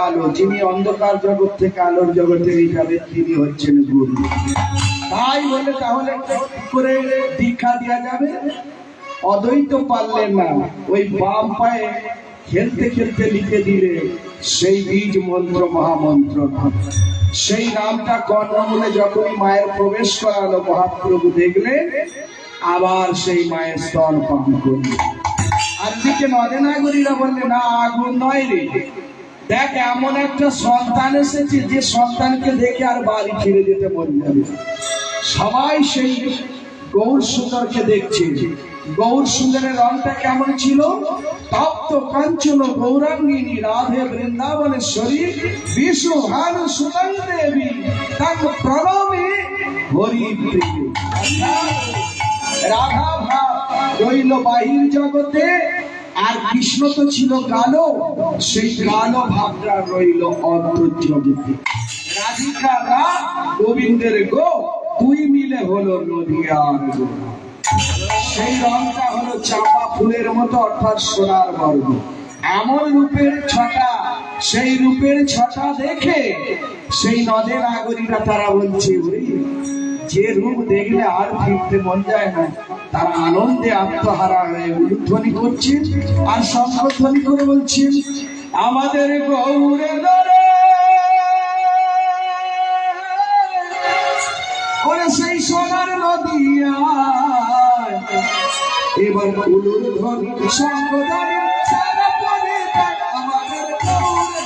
আলো, যিনি অন্ধকার জগৎ থেকে আলোর জগতে যাবেন তিনি হচ্ছেন গুরু। তাই বলে তাহলে করে দীক্ষা দেওয়া যাবে? অদ্বৈত পারলেন না, ওই বাম পায়ে খেলতে খেলতে লিখে দিলে সেই বীজ মন্ত্র মহামন্ত্র নাম। সেই নামটা কর্ণমূলে যখনই মায়ের প্রবেশ করালো মহাপ্রভু দেখলেন, আবার সেই মায়ের স্তন পান করল। আর দিকে নদে নাগরীরা বললে না, আগুন নয় রে, দেখ এমন একটা সন্তান এসেছে যে সন্তানকে দেখে আর বাড়ি ফিরে যেতে মন যাবে। সবাই সেই গৌর সুন্দরকে দেখছে। গৌর সুন্দরের রংটা কেমন ছিল? তপ্ত কাঞ্চন গৌরাঙ্গিনী রাধে বৃন্দাবনেশ্বরী বিষ্ণু ভানু সুতং দেবী তাক প্রণমে হরি প্রিয়। রাধা ভাব রইল বাহির জগতে, আর কৃষ্ণ তো ছিল কালো, সেই কালো ভাবটা রইল অন্তর জগতে। রাধিকা রা গোবিন্দের গো, দুই মিলে হলো নদী আর গো। সেই রংটা হলো চাপা ফুলের মতো, অর্থাৎ সোনার বর্ণ। এমন রূপের ছটা, সেই রূপের ছটা দেখে সেই নদে নাগরীরা তারা বলছে, যে রূপ দেখলে আর ফিরতে মন যায় না। তারা আনন্দে আত্মহারা হয়ে উলুধ্বনি করছেন আর শঙ্খধ্বনি করে বলছেন, আমাদের গৌরে ধরে ওরে সেই সোনার নদী এবার উলুধ্বনি শঙ্খধ্বনি সারা পরে আমাদের গৌরে